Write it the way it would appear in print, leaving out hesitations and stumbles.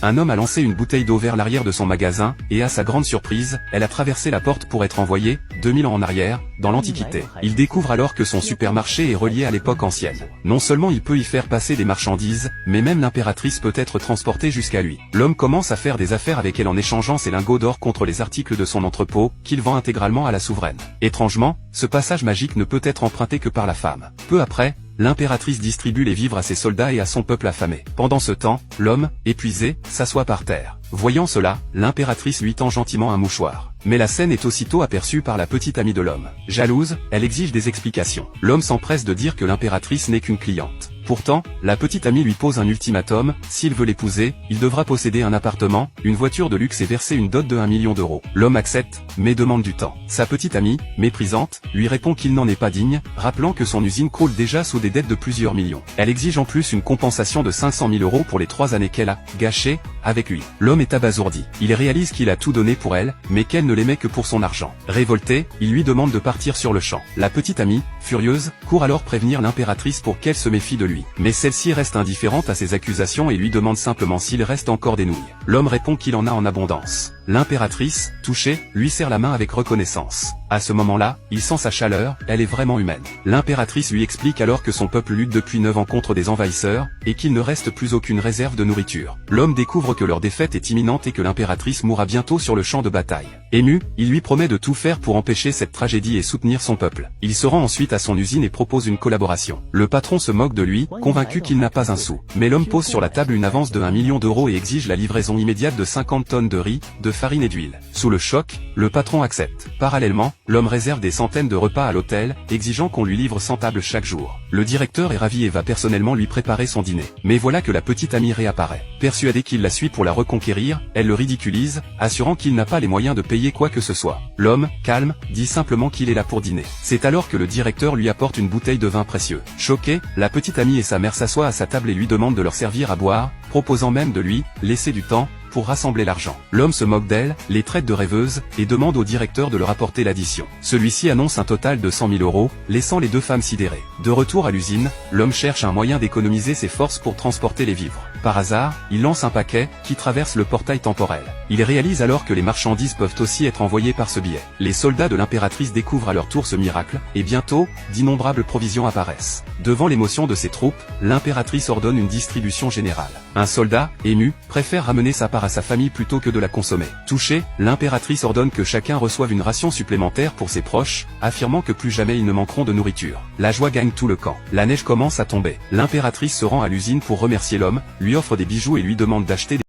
un homme a lancé une bouteille d'eau vers l'arrière de son magasin, et à sa grande surprise, elle a traversé la porte pour être envoyée, 2000 ans en arrière, dans l'Antiquité. Il découvre alors que son supermarché est relié à l'époque ancienne. Non seulement il peut y faire passer des marchandises, mais même l'impératrice peut être transportée jusqu'à lui. L'homme commence à faire des affaires avec elle en échangeant ses lingots d'or contre les articles de son entrepôt, qu'il vend intégralement à la souveraine. Étrangement, ce passage magique ne peut être emprunté que par la femme. Peu après, l'impératrice distribue les vivres à ses soldats et à son peuple affamé. Pendant ce temps, l'homme, épuisé, s'assoit par terre. Voyant cela, l'impératrice lui tend gentiment un mouchoir. Mais la scène est aussitôt aperçue par la petite amie de l'homme. Jalouse, elle exige des explications. L'homme s'empresse de dire que l'impératrice n'est qu'une cliente. Pourtant, la petite amie lui pose un ultimatum, s'il veut l'épouser, il devra posséder un appartement, une voiture de luxe et verser une dot de 1 million d'euros. L'homme accepte, mais demande du temps. Sa petite amie, méprisante, lui répond qu'il n'en est pas digne, rappelant que son usine croule déjà sous des dettes de plusieurs millions. Elle exige en plus une compensation de 500 000 euros pour les 3 années qu'elle a gâchées avec lui. L'homme est abasourdi. Il réalise qu'il a tout donné pour elle, mais qu'elle ne l'aimait que pour son argent. Révolté, il lui demande de partir sur le champ. La petite amie, furieuse, court alors prévenir l'impératrice pour qu'elle se méfie de lui. Mais celle-ci reste indifférente à ses accusations et lui demande simplement s'il reste encore des nouilles. L'homme répond qu'il en a en abondance. L'impératrice, touchée, lui serre la main avec reconnaissance. À ce moment-là, il sent sa chaleur, elle est vraiment humaine. L'impératrice lui explique alors que son peuple lutte depuis 9 ans contre des envahisseurs, et qu'il ne reste plus aucune réserve de nourriture. L'homme découvre que leur défaite est imminente et que l'impératrice mourra bientôt sur le champ de bataille. Ému, il lui promet de tout faire pour empêcher cette tragédie et soutenir son peuple. Il se rend ensuite à son usine et propose une collaboration. Le patron se moque de lui, convaincu qu'il n'a pas un sou. Mais l'homme pose sur la table une avance de 1 million d'euros et exige la livraison immédiate de 50 tonnes de riz, de farine et d'huile. Sous le choc, le patron accepte. Parallèlement, l'homme réserve des centaines de repas à l'hôtel, exigeant qu'on lui livre 100 tables chaque jour. Le directeur est ravi et va personnellement lui préparer son dîner. Mais voilà que la petite amie réapparaît. Persuadée qu'il la suit pour la reconquérir, elle le ridiculise, assurant qu'il n'a pas les moyens de payer quoi que ce soit. L'homme, calme, dit simplement qu'il est là pour dîner. C'est alors que le directeur lui apporte une bouteille de vin précieux. Choquée, la petite amie et sa mère s'assoient à sa table et lui demandent de leur servir à boire, proposant même de lui laisser du temps pour rassembler l'argent. L'homme se moque d'elle, les traite de rêveuses, et demande au directeur de leur apporter l'addition. Celui-ci annonce un total de 100 000 euros, laissant les deux femmes sidérées. De retour à l'usine, l'homme cherche un moyen d'économiser ses forces pour transporter les vivres. Par hasard, il lance un paquet, qui traverse le portail temporel. Il réalise alors que les marchandises peuvent aussi être envoyées par ce biais. Les soldats de l'impératrice découvrent à leur tour ce miracle, et bientôt, d'innombrables provisions apparaissent. Devant l'émotion de ses troupes, l'impératrice ordonne une distribution générale. Un soldat, ému, préfère ramener sa part à sa famille plutôt que de la consommer. Touchée, l'impératrice ordonne que chacun reçoive une ration supplémentaire pour ses proches, affirmant que plus jamais ils ne manqueront de nourriture. La joie gagne tout le camp. La neige commence à tomber. L'impératrice se rend à l'usine pour remercier l'homme, lui offre des bijoux et lui demande d'acheter des